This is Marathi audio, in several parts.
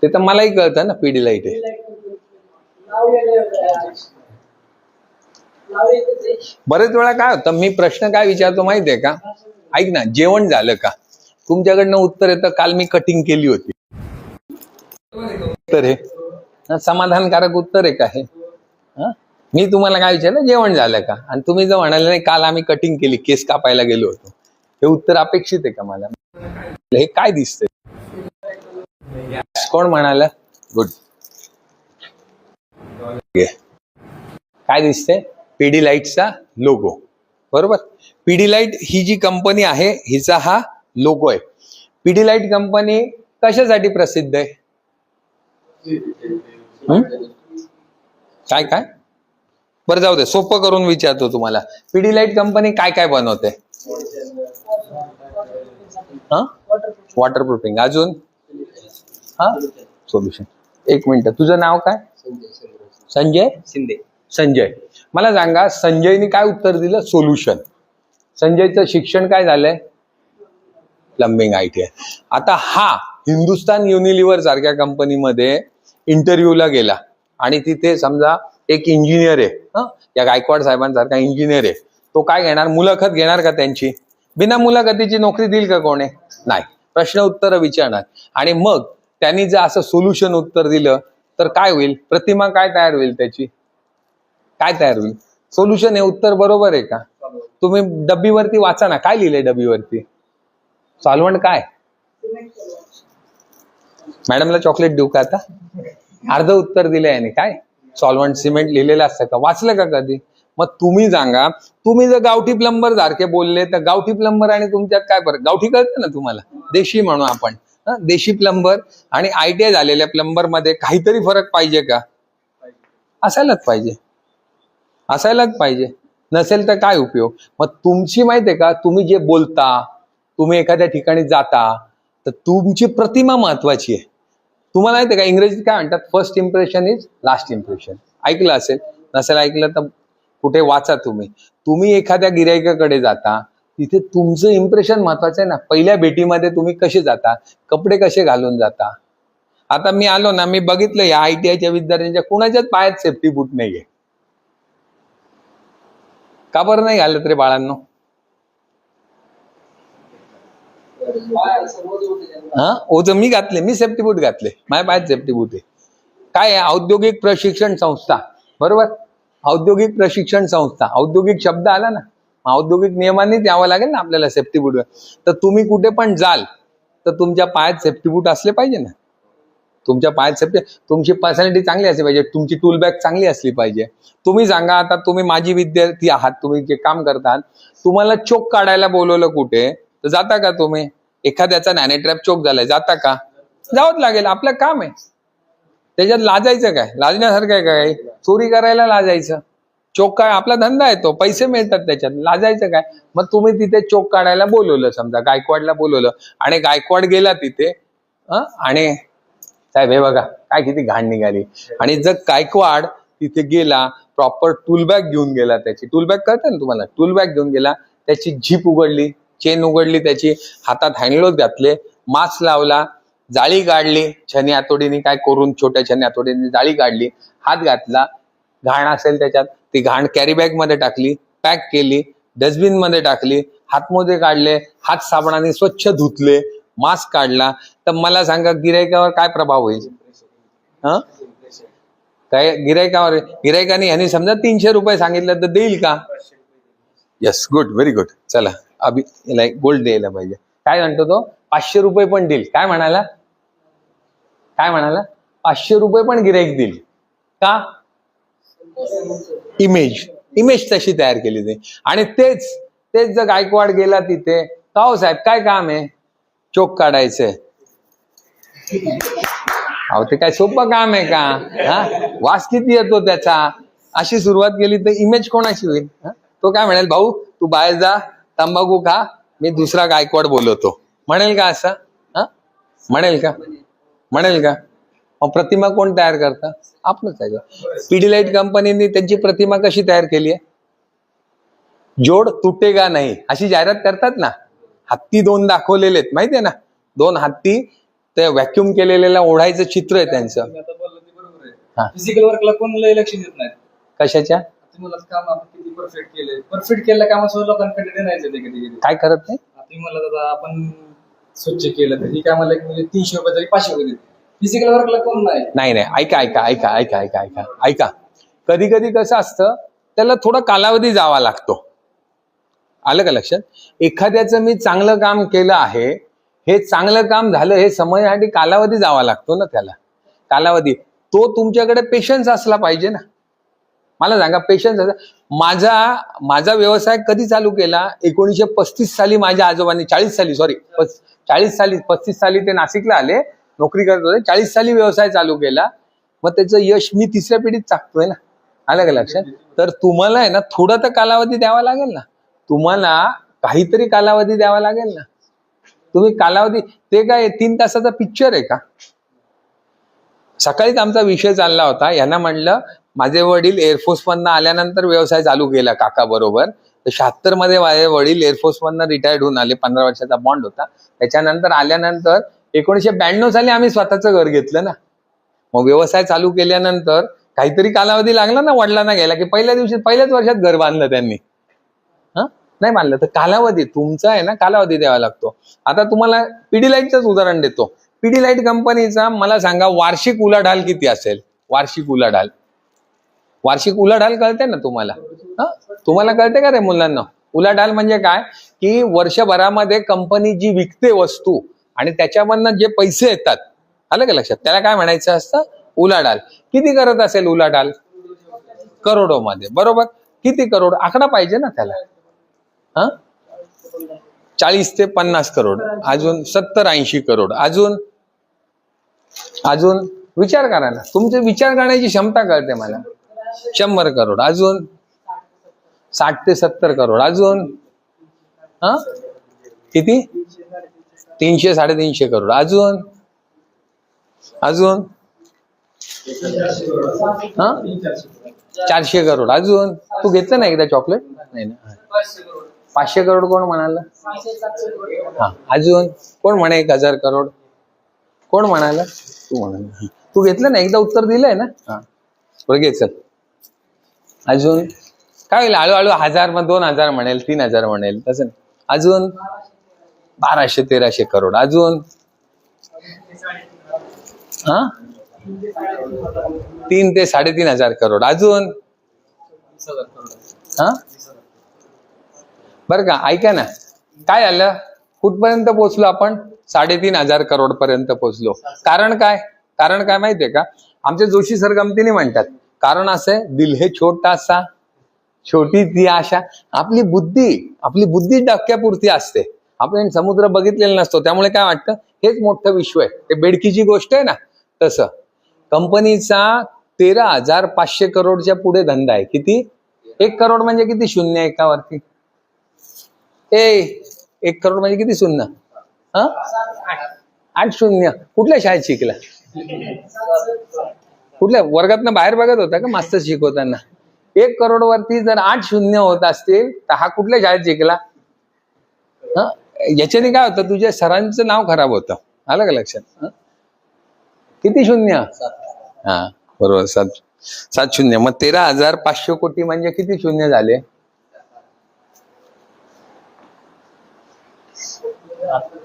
ते तर मलाही कळतं ना, पिढीलाईट आहे. बरेच वेळा काय होतं, मी प्रश्न काय विचारतो माहितीये का, ऐक ना, जेवण झालं का? तुमच्याकडनं उत्तर येतं, काल मी कटिंग केली होती. उत्तर आहे समाधानकारक उत्तर आहे का हे? मी तुम्हाला काय विचारलं, जेवण झालं का? आणि तुम्ही जर म्हणाले नाही, काल आम्ही कटिंग केली, केस कापायला गेलो होतो, हे उत्तर अपेक्षित आहे का मला? हे काय दिसतंय? कोण म्हणाल? गुड. काय दिसतंय? पिढीलाईटचा लोगो, बरोबर. पिढीलाईट ही जी कंपनी आहे, हिचा हा लोगो आहे. पिढीलाईट कंपनी कशासाठी प्रसिद्ध आहे? काय काय बरं, जाऊ दे, सोपं करून विचारतो तुम्हाला. पिढीलाईट कंपनी काय काय बनवते? वॉटरप्रूफिंग. अजून? सोल्युशन. एक मिनिट, तुझं नाव काय? संजय शिंदे. संजय, मला सांगा, संजयने काय उत्तर दिलं? सोल्युशन. संजयचं शिक्षण काय झालंय? Plumbing, ITI. आता हा हिंदुस्तान युनिलिव्हर सारख्या कंपनीमध्ये इंटरव्ह्यूला गेला आणि तिथे समजा एक इंजिनियर आहे, या गायकवाड साहेबांसारखा इंजिनियर आहे, तो काय घेणार? मुलाखत घेणार का त्यांची? बिना मुलाखतीची नोकरी देईल का कोणी? नाही. प्रश्न उत्तर विचारणार. आणि मग त्यांनी जर असं सोल्युशन उत्तर दिलं तर काय होईल? प्रतिमा काय तयार होईल त्याची? काय तयार होईल? सोल्युशन हे उत्तर बरोबर आहे का? तुम्ही डब्बीवरती वाचा ना, काय लिहिलंय डब्बीवरती? सॉल्व्हंट काय? मॅडमला चॉकलेट देऊ का आता? अर्ध उत्तर दिलंय याने. काय? सॉल्व्हंट, सिमेंट लिहिलेलं असतं का? वाचलं का कधी? मग तुम्ही सांगा, तुम्ही जर गावठी प्लंबर सारखे बोलले तर गावठी प्लंबर आणि तुमच्यात काय फरक? गावठी कळतं ना तुम्हाला, देशी म्हणू आपण. देशी प्लंबर आणि ITI झालेल्या प्लंबर मध्ये काहीतरी फरक पाहिजे का? असायलाच पाहिजे, असायलाच पाहिजे. नसेल तर काय उपयोग? मग तुमची माहितीये का, तुम्ही जे बोलता, तुम्ही एखाद्या ठिकाणी जाता, तर तुमची प्रतिमा महत्वाची आहे. तुम्हाला माहितीये का, इंग्रजीत काय म्हणतात? First impression is last impression. ऐकलं असेल, नसेल ऐकलं तर कुठे वाचा तुम्ही. तुम्ही एखाद्या गिरायकाकडे जाता, तिथे तुमचं इम्प्रेशन महत्वाचं आहे ना. पहिल्या भेटीमध्ये तुम्ही कसे जाता, कपडे कसे घालून जाता. आता मी आलो ना, मी बघितलं या ITIच्या विद्यार्थ्यांच्या कुणाच्याच पायात सेफ्टी बूट नाहीये. का बरं नाही घालत रे बाळांनो? मी घातले, मी सेफ्टी बूट घातले, माझ्या पायात सेफ्टी बूट आहे. काय आहे? औद्योगिक प्रशिक्षण संस्था, बरोबर. औद्योगिक प्रशिक्षण संस्था, औद्योगिक शब्द आला ना, औद्योगिक नियमांनीच यावं लागेल ना आपल्याला सेफ्टी बूट. तर तुम्ही कुठे पण जाल तर तुमच्या पायात सेफ्टी बूट असले पाहिजे ना. तुमच्या पायात सेफ्टी, तुमची पर्सनॅलिटी चांगली असली पाहिजे, तुमची टूल बॅग चांगली असली पाहिजे. तुम्ही सांगा, आता तुम्ही माझी विद्यार्थी आहात, तुम्ही जे काम करतात, तुम्हाला चोक काढायला बोलवलं कुठे तर जाता का तुम्ही? एखाद्याचा नॅनो ट्रॅप चोक झालाय, जाता का? जावंच लागेल, आपलं काम आहे. त्याच्यात लाजायचं काय? लाजण्यासारखं आहे काय? चोरी करायला लाजायचं? चोक काय आपला धंदा आहे, तो पैसे मिळतात त्याच्यात, लाजायचं काय? मग तुम्ही तिथे चोक काढायला बोलवलं, समजा गायकवाडला बोलवलं, आणि गायकवाड गेला तिथे, आणि साहेब हे बघा काय किती घाण निघाली. आणि जर गायकवाड तिथे गेला, प्रॉपर टूल बॅग घेऊन गेला, त्याची टूल बॅग कळतं ना तुम्हाला, टूल बॅग घेऊन गेला, त्याची झीप उघडली, चेन उघडली त्याची, हातात हँडग्लोव्ह घातले, मास्क लावला, जाळी काढली, छनी हातोडीने काय करून, छोट्या छनी हातोडीने जाळी काढली, हात घातला, घाण असेल त्याच्यात, ती घाण कॅरी बॅग मध्ये टाकली, पॅक केली, डस्टबिन मध्ये टाकली, हातमोजे काढले, हात साबणाने स्वच्छ धुतले, मास्क काढला. तर मला सांगा, गिरायकावर काय प्रभाव होईल? काय गिरायकावर? गिरायकाने ह्यानी समजा 300 रुपये सांगितलं तर देईल का? Yes, good, very good. चला, अभि गोल्ड द्यायला पाहिजे. काय म्हणतो तो? 500 रुपये पण देईल. काय म्हणाला? काय म्हणाला? 500 रुपये पण गिरायक देईल का? इमेज तशी तयार केली ते. आणि तेच जर गायकवाड गेला तिथे, का हो साहेब काय काम आहे? चोक काढायचंय. अहो ते काय सोपं काम आहे का? वास किती येतो त्याचा. अशी सुरुवात केली तर इमेज कोणाची होईल? तो काय म्हणेल, भाऊ तू बाहेर जा, तंबाखू खा, मी दुसरा गायकवाड बोलवतो, म्हणेल का असं? म्हणेल का? म्हणेल का? मग प्रतिमा कोण तयार करता? आपणच आहे का? पिढीलाईट कंपनीने त्यांची प्रतिमा कशी तयार केली आहे? जोड तुटेगा नाही अशी जाहिरात करतात ना. हत्ती 2 दाखवलेले आहेत, माहितीये ना, 2 हत्ती ते व्हॅक्युम केलेल्या ओढायचं चित्र आहे त्यांचं. हा. फिजिकल वर्कला कोण लक्ष देत नाही. कशाच्या? तुम्हाला काम आपण किती परफेक्ट केले, परफेक्ट केलेल्या कामासोबत लोकांकडे नाही जाते कधी कधी. काय करत नाही? तुम्हाला दादा आपण स्वच्छ केलं तर ही कामाला म्हणजे 300 रुपये तरी 500 रुपये देते. फिजिकल वर्कला कोण नाही. नाही नाही, ऐका ऐका ऐका ऐका ऐका ऐका ऐका कधी कधी कसं असतं, त्याला थोडा कालावधी जावा लागतो. आलं का लक्षात? एखाद्याचं मी चांगलं काम केलं आहे, हे चांगलं काम झालं हे समजण्यासाठी कालावधी जावा लागतो ना. त्याला कालावधी, तो तुमच्याकडे पेशन्स असला पाहिजे ना. मला सांगा, पेशन्स माझा व्यवसाय कधी चालू केला? 1935 साली माझ्या आजोबांनी, 40 साली 35 साली ते नाशिकला आले, नोकरी करत होते. 40 साली व्यवसाय चालू केला. मग त्याचं यश मी तिसऱ्या पिढीत टाकतोय ना. आलं का लक्षात? तर तुम्हाला आहे ना थोडा तर कालावधी द्यावा लागेल ना. तुम्हाला काहीतरी कालावधी द्यावा लागेल ना. तुम्ही कालावधी, ते काय 3 तासाचा पिक्चर आहे का? सकाळीच आमचा विषय चालला होता. यांना म्हणलं, माझे वडील एअरफोर्स मधनं आल्यानंतर व्यवसाय चालू केला काका बरोबर. तर 76 मध्ये माझे वडील एअरफोर्स मधनं रिटायर्ड होऊन आले. 15 वर्षाचा बॉन्ड होता. त्याच्यानंतर आल्यानंतर 1992 साली आम्ही स्वतःचं घर घेतलं ना. मग व्यवसाय चालू केल्यानंतर काहीतरी कालावधी लागला ना वडिलांना घ्यायला, की पहिल्याच वर्षात घर बांधलं त्यांनी. नाही बांधलं तर कालावधी तुमचा आहे ना, कालावधी द्यावा लागतो. आता तुम्हाला पिडीलाईटचंच उदाहरण देतो. पिडीलाईट कंपनीचा मला सांगा वार्षिक उलाढाल किती असेल? वार्षिक उलाढाल कळते ना तुम्हाला? तुम्हाला कळते का रे मुलांना? उलाढाल म्हणजे काय? की वर्षभरामध्ये कंपनी जी विकते वस्तू आणि त्याच्यामधनं जे पैसे येतात, आलं का लक्षात? त्याला काय म्हणायचं असतं? उलाढाल. किती करत असेल उलाढाल? करोडोमध्ये, बरोबर. किती करोड? आकडा पाहिजे ना त्याला. 40 ते 50 करोड, अजून 70-80 करोड, अजून विचार करा ना. तुमचे विचार करण्याची क्षमता कळते मला. 100 करोड, अजून 60 ते 70 करोड, अजून किती? 300-350 करोड, अजून 400 करोड, अजून. तू घेतलं ना एकदा चॉकलेट? नाही ना. 500 करोड कोण म्हणाला? अजून कोण म्हणे 1000 करोड? कोण म्हणाला? तू म्हणाला. तू घेतलं ना एकदा, उत्तर दिलंय ना. बरं घे, चल. अजून काय होईल? हळूहळू 1000 मग 2000 म्हणेल, 3000 म्हणेल, तसं. अजून 1200-1300 करोड, अजून 3 ते 3500 करोड, अजून बरं का? ऐका ना, काय आलं? कुठपर्यंत पोहोचलो आपण? 3500 करोड पर्यंत पोहोचलो. कारण काय माहितीये का? आमचे जोशी सर गमतीने म्हणतात, कारण असं आहे, दिल हे छोटासा, छोटी ती आशा. आपली बुद्धी डक्क्यापुरती असते. आपण समुद्र बघितलेला नसतो, त्यामुळे काय वाटतं हेच मोठं विश्व आहे. ते बेडकीची गोष्ट आहे ना. तसं कंपनीचा 13,500 करोडच्या पुढे धंदा आहे. किती? 1 करोड म्हणजे किती शून्य एकावरती? 1 करोड म्हणजे किती शून्य? 8 शून्य. कुठल्या शाळेत शिकला? कुठल्या वर्गातनं बाहेर बघत होता का मास्तर शिकवताना? 1 करोड वरती जर 8 शून्य होत असतील तर हा कुठल्या शाळेत शिकला? याच्याने काय होतं? तुझ्या सरांचं नाव खराब होतं. आलं का लक्षात? किती शून्य? बरोबर, 7 शून्य. मग 13,500 कोटी म्हणजे किती शून्य झाले?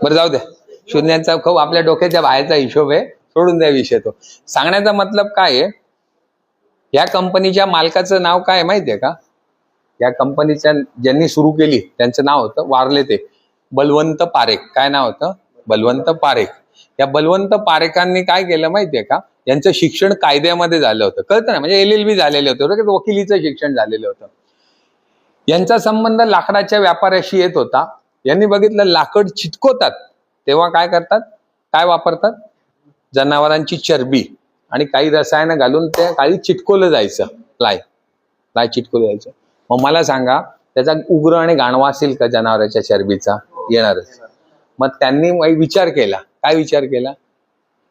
बरं, जाऊ द्या. शून्यांचा खूप आपल्या डोक्याच्या बाहेरचा हिशोब आहे, सोडून द्या विषय तो. सांगण्याचा मतलब काय आहे? या कंपनीच्या मालकाचं नाव काय माहितीये का? या कंपनीच्या ज्यांनी सुरू केली त्यांचं नाव होतं, वारले ते, बलवंत पारेख. काय नाव होतं? बलवंत पारेख. या बलवंत पारेखांनी काय केलं माहितीये का? यांचं शिक्षण कायद्यामध्ये झालं होतं, कळतं ना? म्हणजे LLB झालेले होते, वकिलीचं शिक्षण झालेलं होतं. यांचा संबंध लाकडाच्या व्यापाऱ्याशी येत होता. यांनी बघितलं लाकड चिटकवतात तेव्हा काय करतात? काय वापरतात? जनावरांची चरबी आणि काही रसायनं घालून ते काही चिटकवलं जायचं. लाय चिटकवलं जायचं. मग मला सांगा, त्याचा उग्र आणि गाणवा असेल का जनावरांच्या चरबीचा? येणारच. मग त्यांनी विचार केला. काय विचार केला?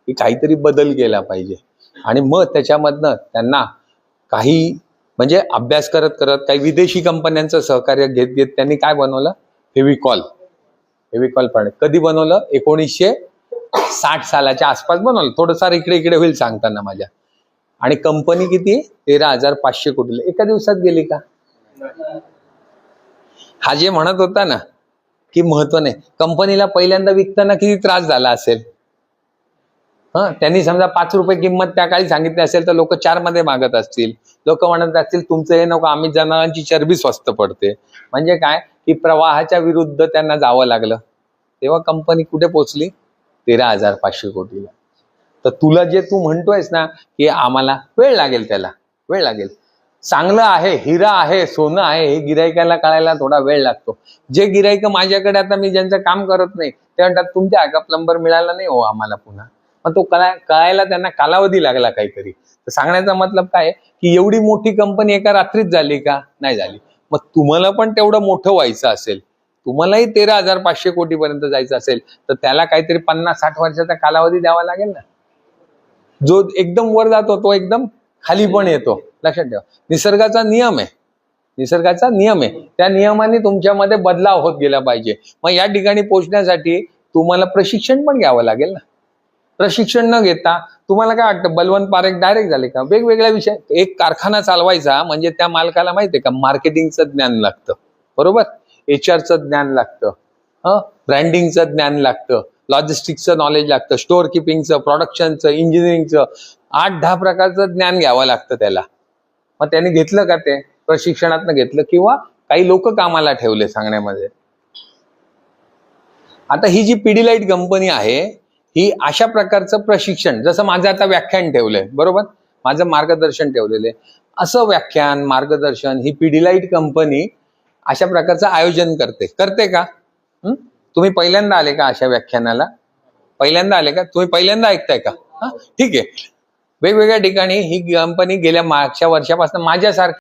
की काहीतरी बदल केला पाहिजे. आणि मग त्याच्यामधनं त्यांना काही म्हणजे अभ्यास करत करत काही विदेशी कंपन्यांचं सहकार्य घेत त्यांनी काय बनवलं? फेविकॉल पण. कधी बनवलं? 19 60 सालाच्या आसपास बनवलं, थोडंसं इकडे इकडे होईल सांगताना माझ्या. आणि कंपनी किती? 13,500 कोटीला. एका दिवसात गेली का? हा जे म्हणत होता ना की महत्व नाही, कंपनीला पहिल्यांदा विकताना किती त्रास झाला असेल. त्यांनी समजा 5 रुपये किंमत त्या काळी सांगितली असेल तर लोक 4 मध्ये मागत असतील. लोक म्हणत असतील तुमचं हे नको, आम्ही जनावरांची चरबी स्वस्त पडते. म्हणजे काय की प्रवाहाच्या विरुद्ध त्यांना जावं लागलं. तेव्हा कंपनी कुठे पोहोचली? 13,500 कोटीला. तर तुला जे तू म्हणतोयस ना की आम्हाला वेळ लागेल, त्याला वेळ लागेल. चांगलं आहे, हिरा आहे, सोनं आहे, हे गिरायकाला कळायला थोडा वेळ लागतो. जे गिरायक माझ्याकडे आता मी ज्यांचं काम करत नाही ते म्हणतात तुमच्या का प्लंबर मिळाला नाही हो आम्हाला पुन्हा. मग तो कळायला त्यांना कालावधी लागला काहीतरी. तर सांगण्याचा मतलब काय की एवढी मोठी कंपनी एका रात्रीत झाली का? नाही झाली. मग तुम्हाला पण तेवढं मोठं व्हायचं असेल, तुम्हालाही 13,500 कोटीपर्यंत जायचं असेल तर त्याला काहीतरी 50-60 वर्षाचा कालावधी द्यावा लागेल ना. जो एकदम वर जातो तो एकदम खाली पण येतो. लक्षात ठेवा, निसर्गाचा नियम आहे, निसर्गाचा नियम आहे. त्या नियमाने तुमच्यामध्ये बदलाव होत गेला पाहिजे. मग या ठिकाणी पोहोचण्यासाठी तुम्हाला प्रशिक्षण पण घ्यावं लागेल ना. प्रशिक्षण न घेता तुम्हाला काय वाटतं बलवंत पारेख डायरेक्ट झाले का? वेगवेगळ्या विषय. एक कारखाना चालवायचा म्हणजे त्या मालकाला माहितीये का मार्केटिंगचं ज्ञान लागतं, बरोबर, HR ज्ञान लागतं, ब्रँडिंगचं ज्ञान लागतं, लॉजिस्टिक्सचं नॉलेज लागतं, स्टोअर किपिंगचं, प्रोडक्शनचं, इंजिनिअरिंगचं, 8-10 प्रकारचं ज्ञान घ्यावं लागतं त्याला. मग त्याने घेतलं का? ते प्रशिक्षणातनं घेतलं किंवा काही लोक कामाला ठेवले सांगण्यामध्ये. आता ही जी पिडिलाइट कंपनी आहे ही अशा प्रकारचं प्रशिक्षण, जसं माझं आता व्याख्यान ठेवलंय, बरोबर, माझं मार्गदर्शन ठेवलेलं आहे, असं व्याख्यान मार्गदर्शन ही पिडिलाइट कंपनी अशा प्रकारचं आयोजन करते का? तुम्ही पहिल्यांदा आले का अशा व्याख्यानाला? पहिल्यांदा आले का? तुम्ही पहिल्यांदा ऐकताय का? ठीक आहे. वेगवेगळ्या ठिकाणी ही कंपनी गेल्या मागच्या वर्षापासून माझ्यासारखं